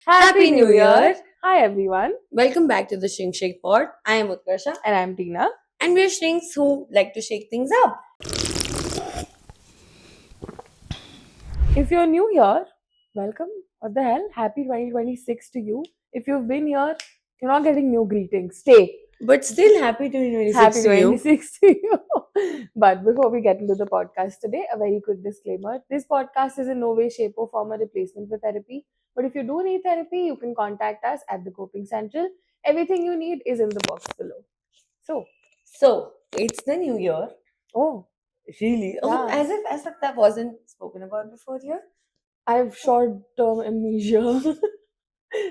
Happy New Year! Hi everyone, Welcome back to the Shrink Shake Pod. I am Utkarsha and I'm Tina. and we're shrinks who like to shake things up. If you're new here, welcome. What the hell? Happy 2026 to you. If you've been here, you're not getting new greetings. Stay. But still happy 2026 Happy to you. 26 to you. But before we get into the podcast today, a very quick disclaimer. This podcast is in no way, shape, or form a replacement for therapy. But if you do need therapy, you can contact us at the Coping Central. Everything you need is in the box below. So, it's the new year. Oh, Really? Oh, yeah. as if that wasn't spoken about before here. I have short-term amnesia.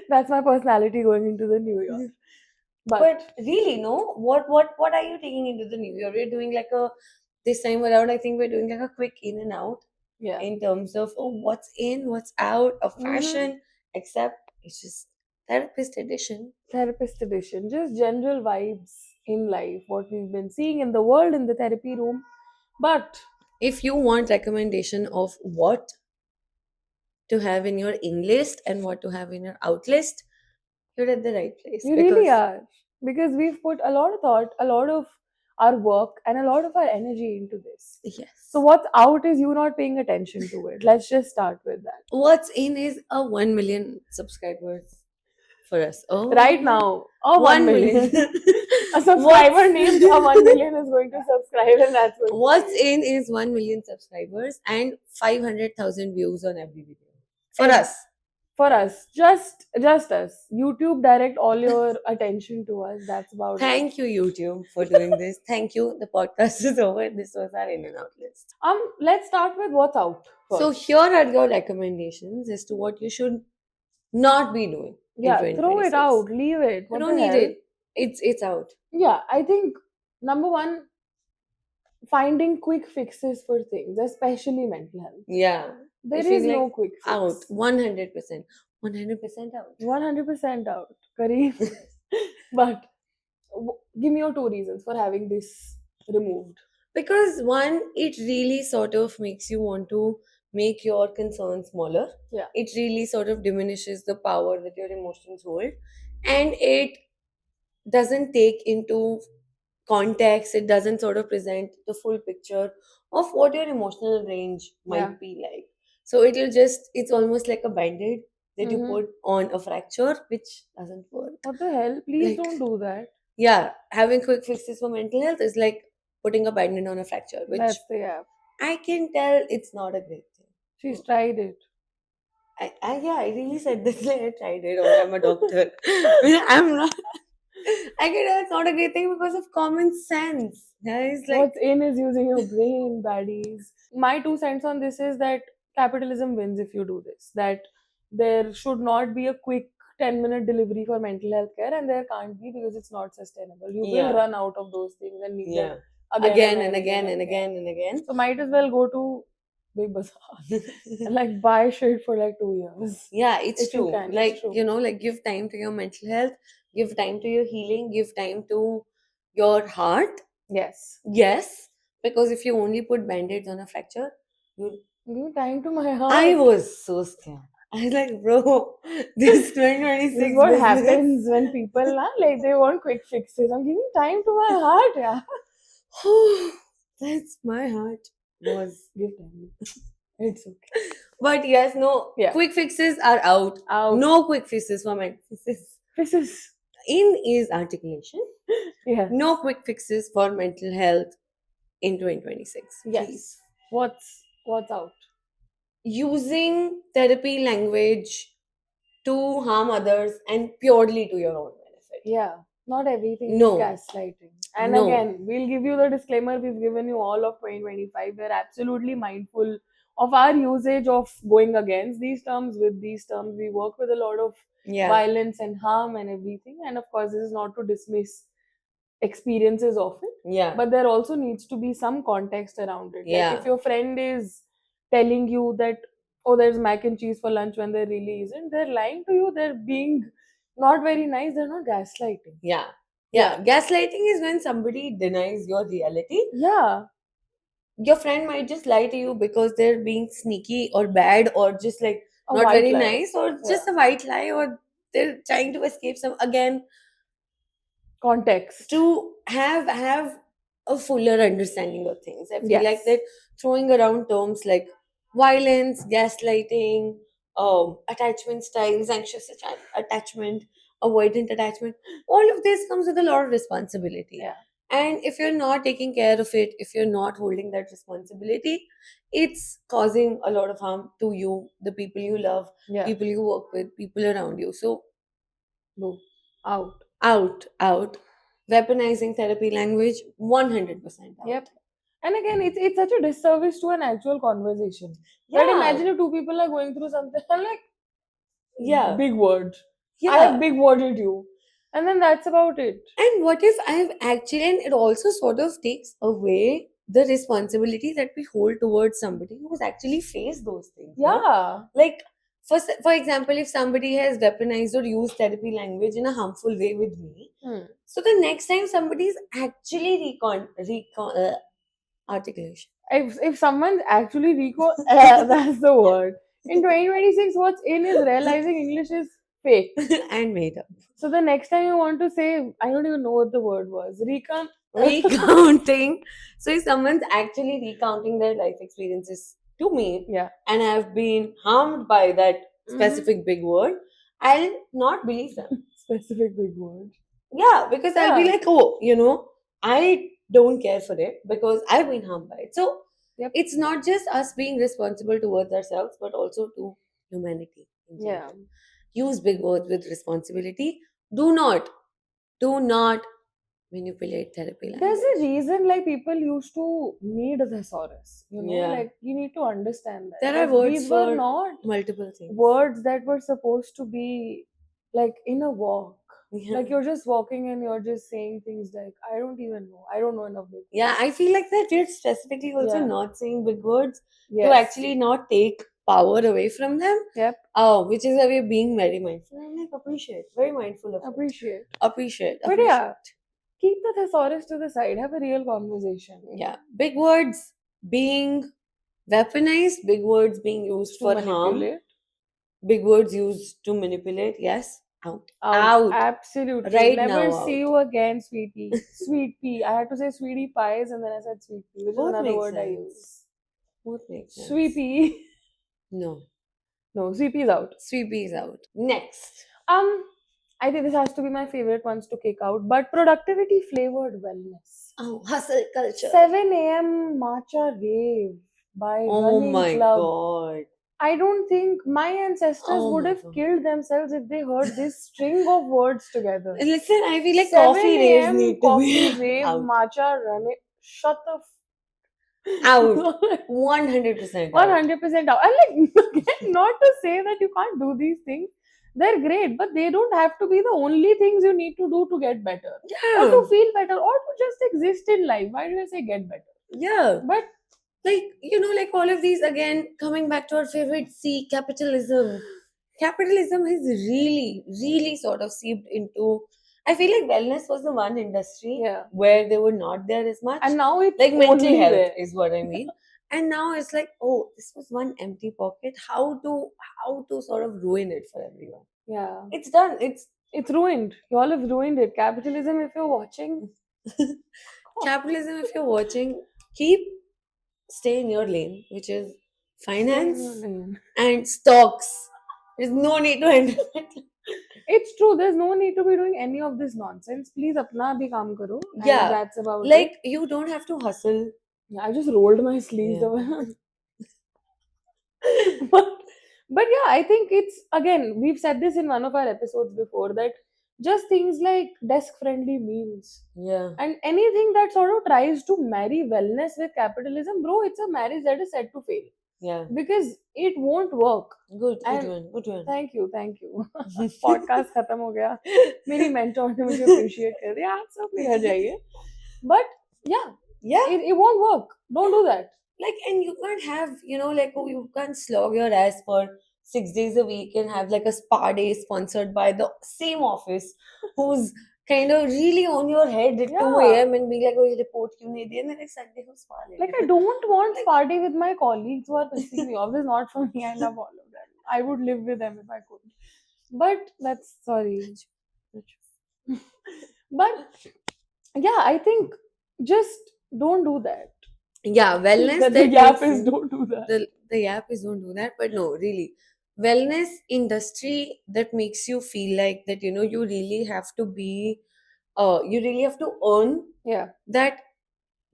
That's my personality going into the new year. But really, no? What are you taking into the new year? We're doing like a this time around, I think we're doing like a quick in and out yeah, in terms of what's in, what's out of Mhm. fashion, except it's just therapist edition. Therapist edition, just general vibes in life, what we've been seeing in the world in the therapy room. But If you want recommendation of what to have in your in list and what to have in your out list, you're at the right place you really because are, because we've put a lot of thought, a lot of our work, and a lot of our energy into this. yes. So what's out is you not paying attention to it. Let's just start with that. What's in is a 1 million subscribers for us. Oh, Right now, a 1 1 million. million. A subscriber named a 1 million is going to subscribe, and that's going What's to in is 1 million subscribers and 500,000 views on every video. For And us. for us, just us. YouTube direct all your attention to us. That's about it. Thank you, YouTube, for doing this. Thank you. The podcast is over. This was our in and out list. Let's start with what's out So first. here are your recommendations as to what you should not be doing in Yeah, throw it 2026. out, leave it. You What don't the need hell? it. It's out. Yeah, I think number one, finding quick fixes for things, especially mental health. Yeah. There I is feel no like quick fix. out. 100%. 100% out. 100% out, Kareem. But give me your two reasons for having this removed. Because one, it really sort of makes you want to make your concerns smaller. Yeah. It really sort of diminishes the power that your emotions hold. And it doesn't take into context, it doesn't sort of present the full picture of what your emotional range might Yeah. be like. So it's almost like a band-aid that you Mhm. put on a fracture, which doesn't work. What the hell? Please Like, don't do that. yeah, having quick fixes for mental health is like putting a band-aid on a fracture, which That's the app. I can tell it's not a great thing. She's tried it. I really said this like I tried it or I'm a doctor. I'm not. I can tell it's not a great thing because of common sense. Guys, like, What's in is using your brain, baddies. My 2 cents on this is that capitalism wins if you do this. That there should not be a quick 10-minute delivery for mental health care, and there can't be because it's not sustainable. You Yeah. will run out of those things and need yeah, them again and again and again and again. So might as well go to Big Bazaar and like buy shit for like 2 years. Yeah, it's If you true. can, it's Like, true. like give time to your mental health, give time to your healing, give time to your heart. Yes. Yes, because if you only put band-aids on a fracture, you Give time to my heart. I was so scared. I was like, bro, this 2026 This is what business. happens when people like they want quick fixes. I'm giving time to my heart, yeah. That's my heart was. Give time. It's okay. But yes, no, Yeah. quick fixes are out. Out. No quick fixes for mental fixes. Fixes. In is articulation. Yeah. No quick fixes for mental health in 2026. Yes. Please. What's out? Using therapy language to harm others and purely to your own benefit. Yeah. Not everything No. is gaslighting. And No. again, we'll give you the disclaimer we've given you all of 2025. We're absolutely mindful of our usage of going against these terms with these terms. We work with a lot of Yeah. violence and harm and everything. And of course, this is not to dismiss experiences of it, Yeah. but there also needs to be some context around it. Yeah. Like if your friend is telling you that, oh, there's mac and cheese for lunch when there really isn't, they're lying to you, they're being not very nice, they're not gaslighting. Yeah. Yeah. Gaslighting is when somebody denies your reality. Yeah. Your friend might just lie to you because they're being sneaky or bad or just like A not white very lie. nice, or just Yeah. a white lie, or they're trying to escape some, again, Context. to have a fuller understanding of things. I feel like Yes. that throwing around terms like violence, gaslighting, attachment styles, anxious attachment, avoidant attachment, all of this comes with a lot of responsibility. Yeah. And if you're not taking care of it, if you're not holding that responsibility, it's causing a lot of harm to you, the people you love, Yeah. people you work with, people around you. So Boo. Out. out. Weaponizing therapy language, 100% out. Yep. And again, it's such a disservice to an actual conversation. But Yeah. imagine if two people are going through something, I'm like, Yeah. big word. I Yeah. have big worded you. And then that's about it. And what if I've actually, and it also sort of takes away the responsibility that we hold towards somebody who's actually faced those things. no? Yeah. Like, for example, if somebody has weaponized or used therapy language in a harmful way with me, so the next time somebody's actually articulation. If someone's actually that's the word. In 2026, what's in is realizing English is fake. And made up. So the next time you want to say, I don't even know what the word was. Recounting. So if someone's actually recounting their life experiences to me, Yeah. and I've been harmed by that Mhm. specific big word, I'll not believe them. Specific big word. Yeah, because I'll be Yeah. like, oh, I don't care for it because I've been harmed by it. So Yep. it's not just us being responsible towards ourselves, but also to humanity in Yeah. general. Use big words with responsibility. Do not manipulate therapy language. There's a reason like people used to need a thesaurus. Yeah. Like you need to understand that. There are Like, words these were for not multiple things. words that were supposed to be like in a walk. Yeah. Like you're just walking and you're just saying things like, I don't even know. I don't know enough big Yeah, I feel like that we're specifically also Yeah. not saying big words Yes. to actually not take power away from them. Yep. Which is why we're being very mindful. I'm like, appreciate, very mindful of it. Appreciate. Appreciate. But yeah, keep the thesaurus to the side. Have a real conversation. Yeah. Big words being weaponized, big words being used To for harm, manipulate. big words used to manipulate. Yes, out. Absolutely. Right Never now, see out. you again, sweetie. Sweet pea. I had to say sweetie pies and then I said sweet pea, which Both is another make word I sense. use. Both make sense. Sweet pea. No. No, sweet pea is out. Sweet pea is out. Next. I think this has to be my favorite ones to kick out, but productivity flavored wellness. Oh, hustle culture. 7 a.m. matcha rave by Oh Running my Club. god. I don't think my ancestors Oh would my have God. killed themselves if they heard this string of words together. Listen, I feel like 7 coffee raves a.m. need to coffee be rave out. matcha running. Shut the Out. 100% out. 100% out. And like, again, not to say that you can't do these things. They're great, but they don't have to be the only things you need to do to get better. Or Yeah. to feel better, or to just exist in life. Why do I say get better? Yeah. But Like, like all of these, again, coming back to our favorite C, capitalism. Capitalism has really, really sort of seeped into. I feel like wellness was the one industry yeah. where they were not there as much. And now it's like mental only health there. is what I mean. And now it's like, oh, this was one empty pocket. How to sort of ruin it for everyone? Yeah. It's done. It's ruined. You all have ruined it. Capitalism, if you're watching. Capitalism, if you're watching, stay in your lane, which is finance and stocks. There's no need to enter it. It's true. There's no need to be doing any of this nonsense. Please, apna bhi kaam karo. And Yeah. that's about Like, it. you don't have to hustle. Yeah, I just rolled my sleeves Yeah. over. but yeah, I think it's, again, we've said this in one of our episodes before, that just things like desk friendly meals Yeah. and anything that sort of tries to marry wellness with capitalism, bro, it's a marriage that is set to fail. Yeah. Because it won't work. Good And one. Thank you. Podcast खत्म हो गया. मेरी mentor ने मुझे appreciate कर दिया. आप सब भी घर जाइए. But yeah, it won't work. Don't do that. Like, and you can't have, like, you can't slog your ass for 6 days a week and have like a spa day sponsored by the same office who's kind of really on your head at 2 a.m. and be like, oh, you report kyun nahi diya? And then like, Sunday ko spa le Like, le. I don't want spa day with my colleagues who are pissing me off. This is not for me. I love all of that. I would live with them if I could. But that's sorry. But yeah, I think just don't do that. Yeah, wellness That the that gap makes is you don't do that. the app is don't do that, but no, really, wellness industry that makes you feel like that, you really have to be, you really have to earn Yeah. that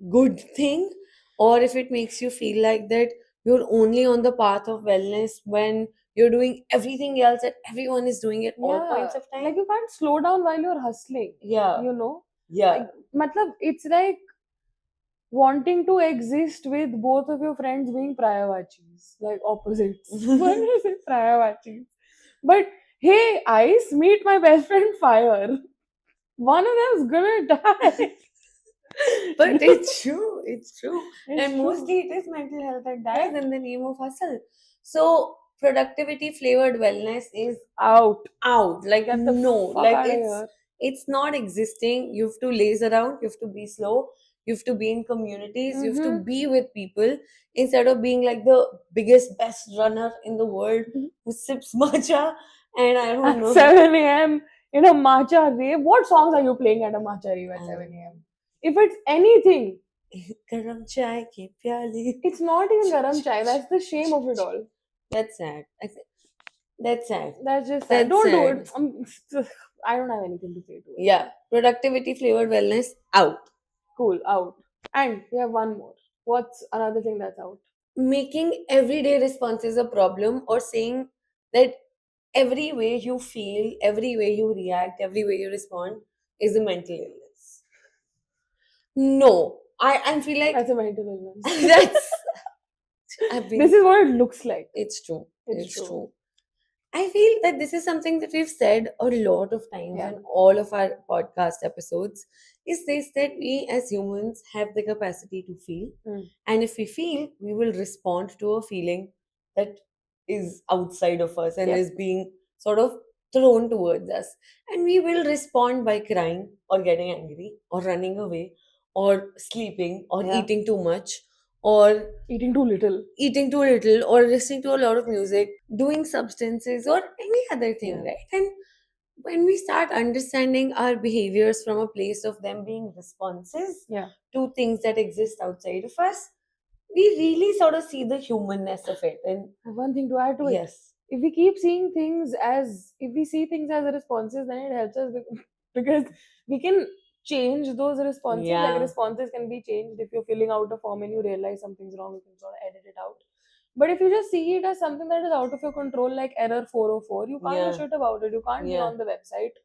good thing, or if it makes you feel like that you're only on the path of wellness when you're doing everything else that everyone is doing at all Yeah. points of time. Like you can't slow down while you're hustling. Yeah, You know? yeah. Matlab, it's like wanting to exist with both of your friends being Prayavachis, like opposites. Why did I say Prayavachis? But hey, Ice, meet my best friend Fire. One of them's gonna die. But it's true, it's true. It's And true. mostly it is mental health that dies in the name of hustle. So productivity flavored wellness is Out. out. Like, Get the no, fuck like out of here. it's not existing. You have to laze around, you have to be slow, you have to be in communities, you have to Mhm. be with people instead of being like the biggest, best runner in the world who sips matcha and I don't At know. 7 a.m. in a matcha rave. What songs are you playing at a matcha rave at 7 a.m.? If it's anything, Garam chai ki pyali. it's not even garam chai. That's the shame of it all. That's sad. That's sad. That's just sad. That's Don't do sad. it. I don't have anything to say to it. Yeah, productivity flavored wellness out. Cool, out. And we have one more. What's another thing that's out? Making everyday responses a problem, or saying that every way you feel, every way you react, every way you respond is a mental illness. No, I feel like That's a mental illness. that's I've been. This is what it looks like. It's true. It's It's true. true. I feel that this is something that we've said a lot of times Yeah. in all of our podcast episodes. Is this that we as humans have the capacity to feel, Mm. and if we feel, we will respond to a feeling that is outside of us and Yep. is being sort of thrown towards us, and we will respond by crying or getting angry or running away or sleeping or Yeah. eating too much or Eating too little. eating too little or listening to a lot of music, doing substances or any other thing, Yeah. right? And when we start understanding our behaviors from a place of them being responses Yeah. to things that exist outside of us, we really sort of see the humanness of it. And I have one thing to add to it. yes, If we keep seeing things as, if we see things as responses, then it helps us because we can change those responses. Yeah. Like responses can be changed. If you're filling out a form and you realize something's wrong, you can sort of edit it out. But if you just see it as something that is out of your control, like error 404, you can't Yeah. do shit about it. You can't be Yeah. on the website.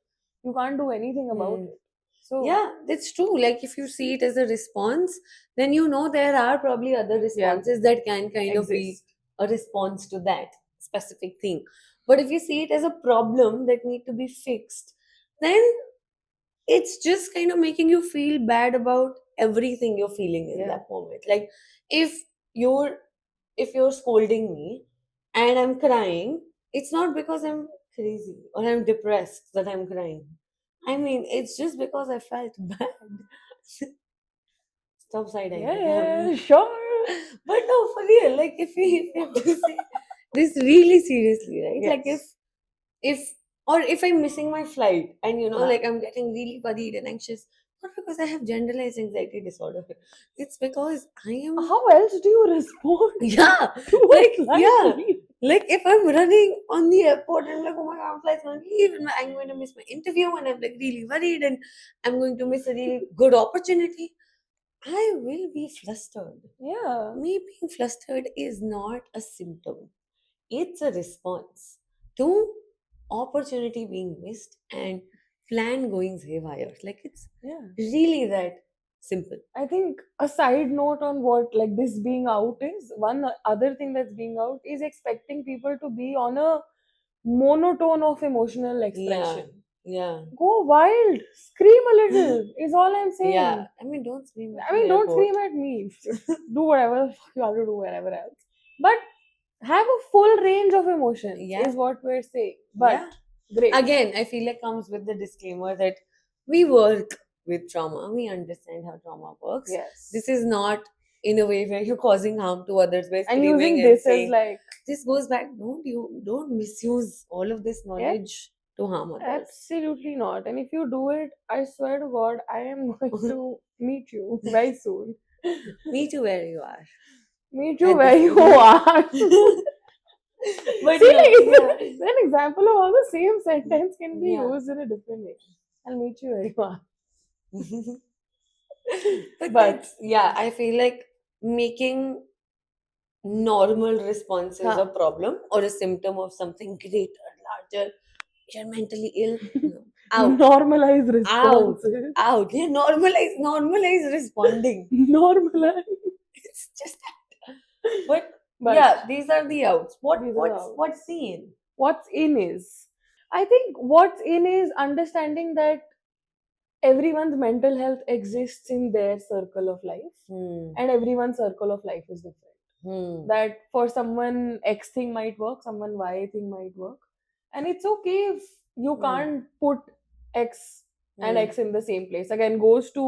You can't do anything about Hmm. it. So Yeah, that's true. Like if you see it as a response, then you know there are probably other responses that can kind of be exist. a response to that specific thing. But if you see it as a problem that need to be fixed, then it's just kind of making you feel bad about everything you're feeling in Yeah. that moment. Like if you're if you're scolding me and I'm crying, it's not because I'm crazy or I'm depressed that I'm crying. I mean, it's just because I felt bad. Stop side eyeing me. Yeah, sure. But no, for real, like if we have to say this really seriously, right? Like Yes. if I'm missing my flight and Yeah. like I'm getting really worried and anxious, not because I have generalized anxiety disorder. It's because I am How else do you respond? yeah, to a like flight yeah. leave? Like if I'm running on the airport and I'm like, oh my god, flight's gonna leave and I'm going to miss my interview and I'm like really worried and I'm going to miss a really good opportunity, I will be flustered. Yeah. Me being flustered is not a symptom. It's a response to opportunity being missed and plan going haywire. Like it's Yeah. really that simple. I think a side note on what like this being out is, one other thing that's being out is expecting people to be on a monotone of emotional expression. Yeah. Go wild, scream a little is all I'm saying. Yeah. I mean, don't scream at I mean, the don't airport. scream at me. Do whatever the fuck you have to do wherever else. But have a full range of emotions Yeah. is what we're saying. But Yeah. great. Again, I feel like comes with the disclaimer that we work with trauma. We understand how trauma works. Yes. This is not in a way where you're causing harm to others by and screaming using and this as saying, like this goes back. Don't misuse all of this Yeah, knowledge to harm others. absolutely not. And if you do it, I swear to God, I am going to meet you very soon. Meet you where you are Meet you at where this. you are. But See, no, like, yeah. an example of how the same sentence can be Yeah. used in a different way. I'll meet you where you are. But But, that's, yeah, I feel like making normal responses a huh, problem or a symptom of something greater, larger. You're mentally ill. No. Out. normalize Out. responses. Out. Yeah, normalize responding. Normalize. It's just that. But But yeah, these are the outs. these are the What's outs. the in? What's in is, I think what's in is understanding that everyone's mental health exists in their circle of life, Hmm. and everyone's circle of life is different. Hmm. That for someone X thing might work, someone Y thing might work, and it's okay if you Hmm. can't put X and Hmm. X in the same place. Again, goes to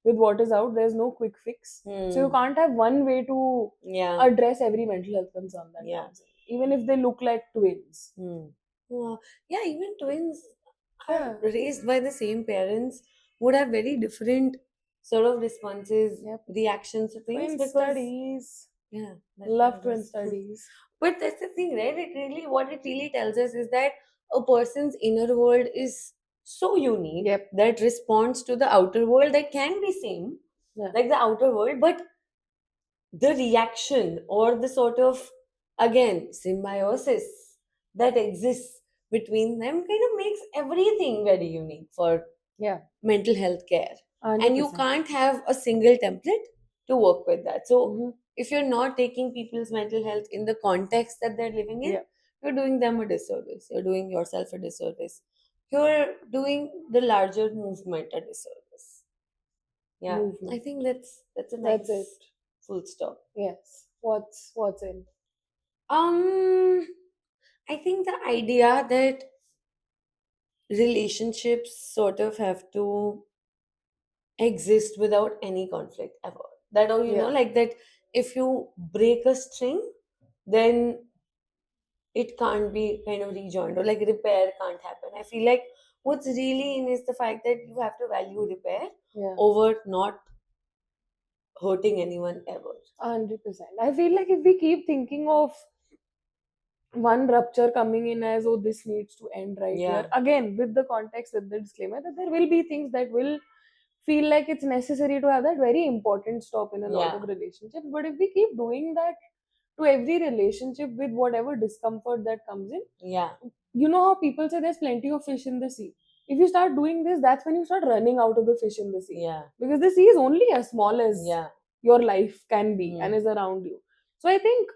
with what is out, there's no quick fix. So you Hmm. can't have one way to Yeah. address every mental health concern that Yeah. comes in, even if they look like twins. Hmm. Yeah, even twins Yeah. are raised by the same parents would have very different sort of responses, Yep. reactions to things Twin because studies. yeah, that Love tells twin us. studies. But that's the thing, right? What it really tells us is that a person's inner world is so unique Yep. that responds to the outer world that can be same, Yeah. like the outer world, but the reaction or the sort of, again, symbiosis that exists between them kind of makes everything very unique for Yeah. mental health care. And you 100%. can't have a single template to work with that. So Mhm. if you're not taking people's mental health in the context that they're living in, Yeah. you're doing them a disservice. You're doing yourself a disservice. You're doing the larger movement a disservice. Yeah, I Movement. think that's a That's nice it. full stop. Yes. What's in? Um, I think the idea that relationships sort of have to exist without any conflict ever. That, or Yeah. like that, if you break a string, then it can't be kind of rejoined or like repair can't happen. I feel like what's really in is the fact that you have to value repair Yeah. over not hurting anyone ever. 100%. I feel like if we keep thinking of one rupture coming in as, oh, this needs to end right here, Yeah, again, with the context, with the disclaimer that there will be things that will feel like it's necessary to have that very important stop in a lot yeah, of relationships. But if we keep doing that to every relationship with whatever discomfort that comes in, yeah, you know how people say there's plenty of fish in the sea. If you start doing this, that's when you start running out of the fish in the sea. yeah, Because the sea is only as small as yeah, your life can be and mm, is around you. So I think,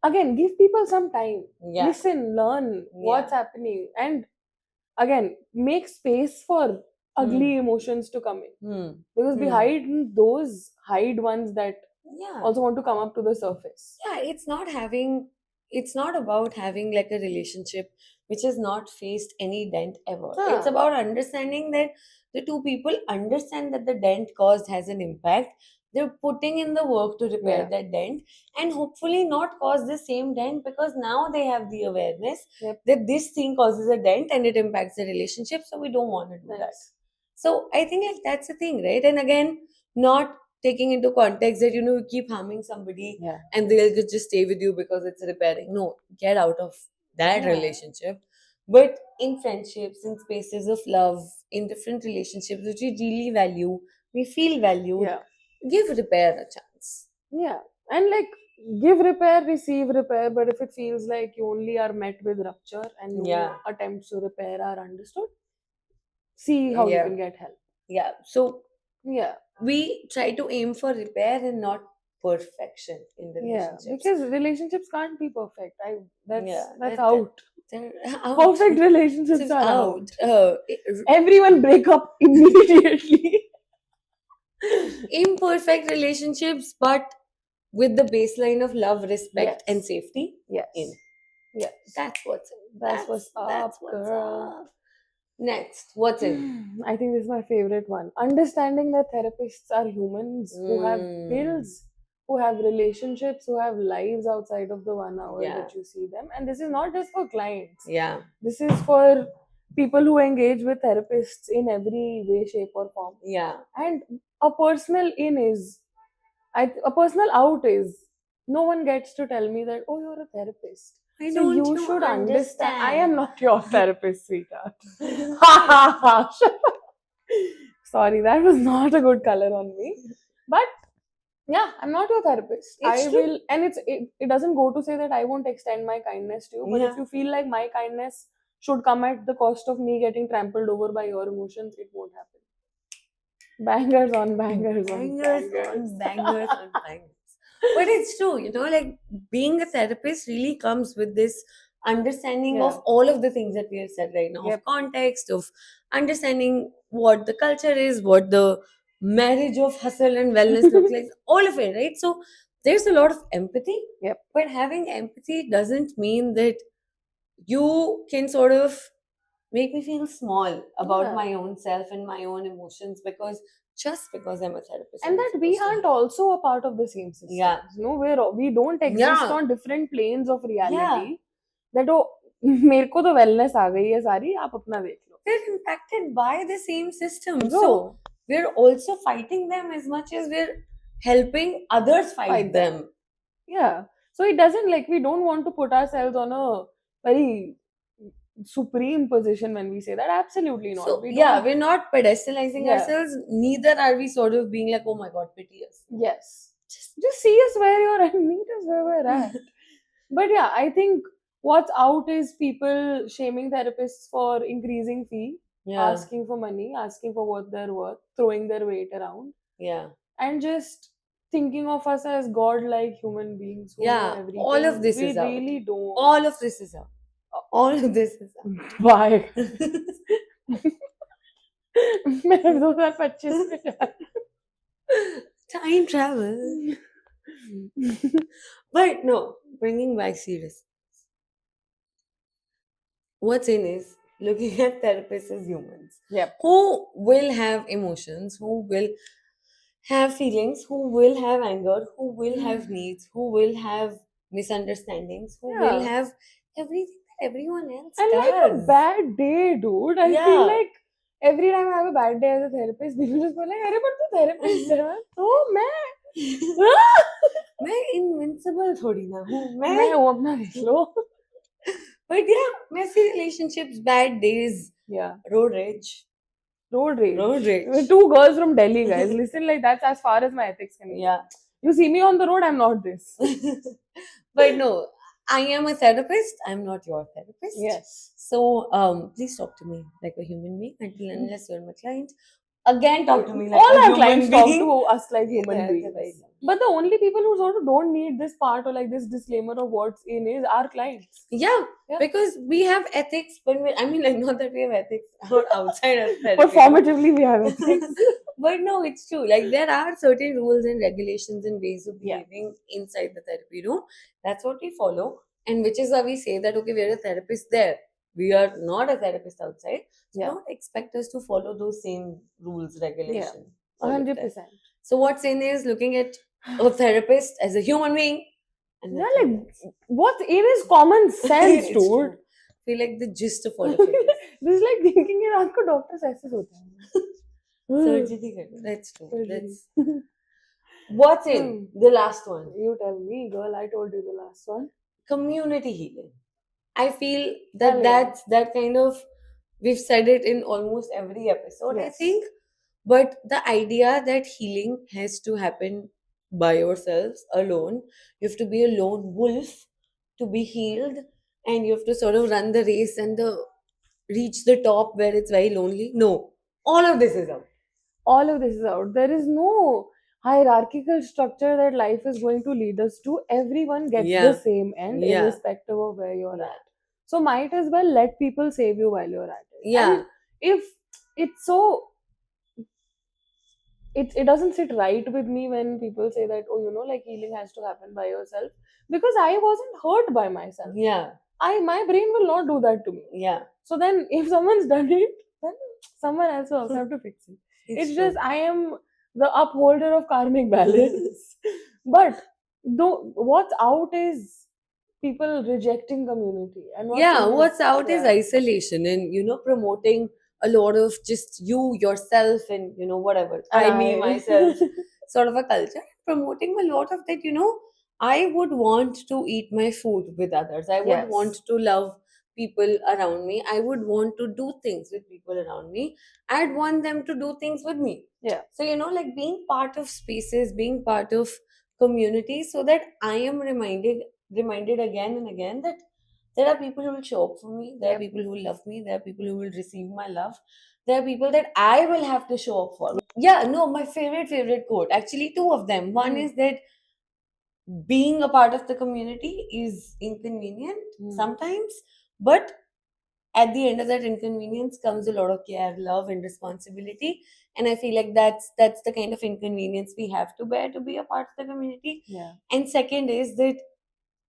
again, give people some time. yeah, Listen, learn yeah, what's happening. And again, make space for hmm, ugly emotions to come in. hmm, Because hmm, behind those hide ones that yeah. also want to come up to the surface. Yeah, it's not about having like a relationship which has not faced any dent ever. It's Huh. about understanding that the two people understand that the dent caused has an impact. They're putting in the work to repair Yeah. that dent and hopefully not cause the same dent because now they have the awareness Yep. that this thing causes a dent and it impacts the relationship, so we don't want to do that. Nice. So I think like that's the thing, right? And again, not taking into context that you keep harming somebody Yeah. and they'll just stay with you because it's repairing. No, get out of that Yeah. relationship. But in friendships, in spaces of love, in different relationships which we really value, we feel valued, Yeah. give repair a chance. Yeah. And like, give repair, receive repair, but if it feels like you only are met with rupture and no Yeah, attempts to repair are understood, see how you yeah, can get help. yeah. So Yeah. we try to aim for repair and not perfection in Yeah. relationships. Because relationships can't be perfect. Yeah, That's that out. they're out. Perfect relationships It's are out. out. Everyone break up immediately. Imperfect relationships, but with the baseline of love, respect, and Yes. safety in. Yes. Yes. That's what's in. That's what's That's up, what's girl. up. Next, what's in? I think this is my favorite one. Understanding that therapists are humans who have Mm, bills, who have relationships, who have lives outside of the 1 hour Yeah. that you see them. And this is not just for clients. Yeah. This is for people who engage with therapists in every way, shape, or form. Yeah. And a personal in is, a personal out is, no one gets to tell me that, oh, you're a therapist. Why So don't you you should understand. I understand? am not your therapist, sweetheart. Ha ha ha. Sorry, that was not a good color on me. But yeah, I'm not your therapist. It's I true. will, and it doesn't go to say that I won't extend my kindness to you. But if Yeah. you feel like my kindness should come at the cost of me getting trampled over by your emotions, it won't happen. Bangers on bangers on Bangers bangers. on bangers on bangers. But it's true, like being a therapist really comes with this understanding of Yeah. all of the things that we have said right now, Yep. of context, of understanding what the culture is, what the marriage of hustle and wellness looks like, all of it, right? So there's a lot of empathy. Yep. But having empathy doesn't mean that you can sort of make me feel small about Yeah. my own self and my own emotions just because I'm a therapist. And I'm that we supposed to aren't also a part of the same system. Yeah. No, we don't exist Yeah. on different planes of reality. Yeah. That oh, मेरे को तो wellness आ गई है सारी, आप अपना देख लो. They're impacted by the same system. Bro, So we're also fighting them as much as we're helping others fight them. Yeah. So it doesn't, like, we don't want to put ourselves on a very supreme position when we say that. Absolutely not. So We yeah, don't- we're not pedestalizing Yeah. ourselves. Neither are we sort of being like, oh my god, pity us. Yes. Just see us where you're at, meet us where we're at. But yeah, I think what's out is people shaming therapists for increasing fee, Yeah. asking for money, asking for what they're worth, throwing their weight around, Yeah. and just thinking of us as godlike human beings who know Yeah. everything. All of this we is out. really don't. All of this is out. All of this is out. Why? मेरे 2025 में जा- Time travel. But no, bringing back serious. What's in is looking at therapists as humans Yep. who will have emotions, who will have feelings, who will have anger, who will have needs, who will have misunderstandings, who will Yeah. have everything that everyone else And does. like a bad day, dude. I Yeah. feel like every time I have a bad day as a therapist, people just go like, "अरे but तू therapist है, तो मैं मैं invincible थोड़ी ना हूँ मैं हूँ अपना देख लो." But yeah, messy relationships, bad days, Yeah. road rage. Road rage. Road rage. We're two girls from Delhi, guys. Listen, like that's as far as my ethics can go. Yeah. You see me on the road, I'm not this. But no, I am a therapist. I'm not your therapist. Yes. So please talk to me like a human being until unless you're my client. Again, talk to me like All a our human clients being. talk to us like human Yeah, beings. right. But the only people who sort of don't need this part or like this disclaimer of what's in is our clients. Yeah, Yeah. because we have ethics, but I mean, like, not that we have ethics outside of therapy. Performatively, we have ethics. But no, it's true. Like, there are certain rules and regulations and ways of Yeah. behaving inside the therapy room. That's what we follow, and which is why we say that okay, we're a therapist there. We are not a therapist outside. So Yeah. don't expect us to follow those same rules, regulations. all of that. 100%. So what's in is looking at a therapist as a human being. And Yeah, nothing like, else. what's in is common sense, It's dude. true. Feel like the gist of all of it is This is like thinking कि रात को doctors ऐसे सोते हैं. surgery करना. That's true. Surgery. That's what's in the last one. You tell me, girl. I told you the last one. Community healing. I feel that Hell yeah. that's that kind of, we've said it in almost every episode, I Yes. think. But the idea that healing has to happen by yourselves alone, you have to be a lone wolf to be healed, and you have to sort of run the race and reach the top where it's very lonely. No, all of this is out. All of this is out. There is no hierarchical structure that life is going to lead us to. Everyone gets Yeah. the same end, Yeah. irrespective of where you're Yeah. at. So might as well let people save you while you're at it. Yeah. And if it's so, it doesn't sit right with me when people say that, oh, like healing has to happen by yourself, because I wasn't hurt by myself. Yeah. My brain will not do that to me. Yeah. So then if someone's done it, then someone else will also have to fix it. It's true. just I am the upholder of karmic balance. But though what's out is people rejecting community, and what's Yeah, in what's is out is yeah, isolation and, promoting a lot of just you, yourself, and, whatever. and I, me, I myself, sort of a culture. Promoting a lot of that, I would want to eat my food with others. I would want yes, to love people around me. I would want to do things with people around me. I'd want them to do things with me. yeah, So, like being part of spaces, being part of community, so that I am reminded again and again that there are people who will show up for me. There are yep. people who will love me. There are people who will receive my love. There are people that I will have to show up for. Yeah, no, my favorite quote. Actually, two of them. One Mm, is that being a part of the community is inconvenient mm, sometimes, but at the end of that inconvenience comes a lot of care, love, and responsibility. And I feel like that's the kind of inconvenience we have to bear to be a part of the community. yeah. And second is that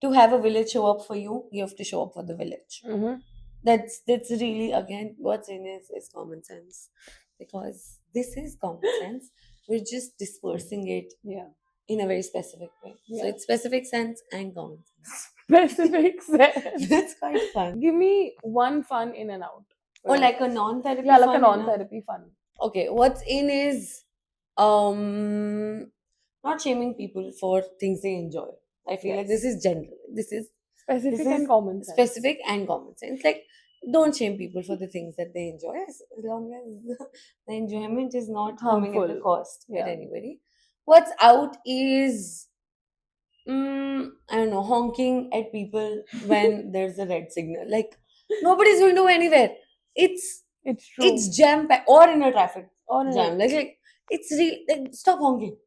to have a village show up for you, you have to show up for the village. Mm-hmm. That's really, again, what's in is common sense, because this is common sense. We're just dispersing it Yeah. in a very specific way. So Yeah. it's specific sense and common Specific sense. sense. That's quite fun. Give me one fun in and out. Or like a non-therapy Yeah, like a fun, non-therapy fun. okay, what's in is not shaming people for things they enjoy. I feel like this Yes. is general. This Specific is and common sense. specific and common sense. Like, don't shame people for the things that they enjoy, as long as the enjoyment is not coming at the Harmful. cost at Yeah. anybody. What's out is, I don't know, honking at people when there's a red signal. Like, nobody's going to go anywhere. It's It's true. it's jam packed, or in a traffic Or in jam. a- Like it's like, stop honking.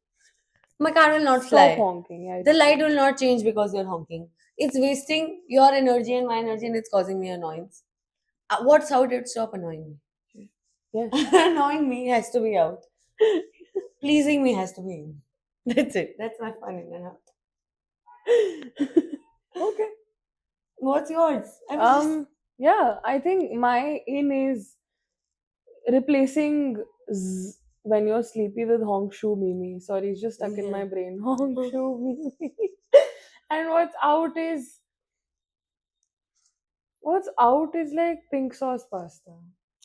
My car will not Stop fly. honking. Yeah, The it's light true. will not change because you're honking. It's wasting your energy and my energy, and it's causing me annoyance. What's out? It stop annoying me. Yes. Annoying me has to be out. Pleasing me has to be in. That's it. That's my fun in and out. Okay. What's yours? I was just Yeah, I think my in is replacing when you're sleepy with honk shoo mimi. Sorry, it's just stuck in my Yeah. brain. Honk shoo mimi. And what's out is like pink sauce pasta.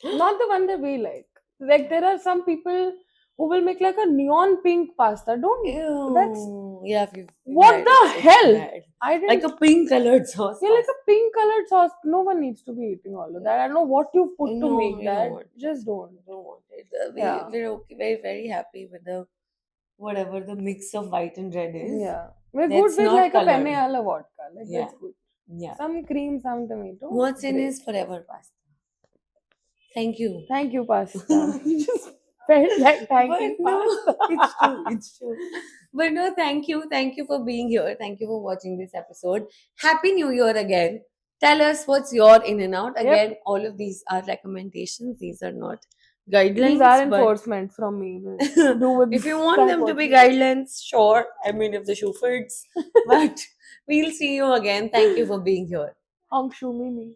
Not the one that we like. Like there are some people who will make like a neon pink pasta. Don't that's Ew. Yeah, we've what had the it. hell? Bad. I didn't Like a pink colored sauce. Yeah, like a pink colored sauce. No one needs to be eating all of that. I don't know what you put to No, make you that. don't want it. Just don't. Don't want it. Yeah. We're okay, very happy with the whatever the mix of white and red is. Yeah. We're That's good with not like a colored. penne alla vodka. Like Yeah. that's good. Yeah. Some cream, some tomato. What's in Great. is forever pasta. Thank you. Thank you, pasta. Just felt like But thanking no, pasta. it's true. It's true. But no, thank you. Thank you for being here. Thank you for watching this episode. Happy New Year again. Tell us what's your in and out. Yep. Again, all of these are recommendations. These are not guidelines. These are but enforcement from me. Do with if you want that them to what be you- guidelines, sure. I mean, if the shoe fits. But we'll see you again. Thank you for being here. Honk shoo mimi.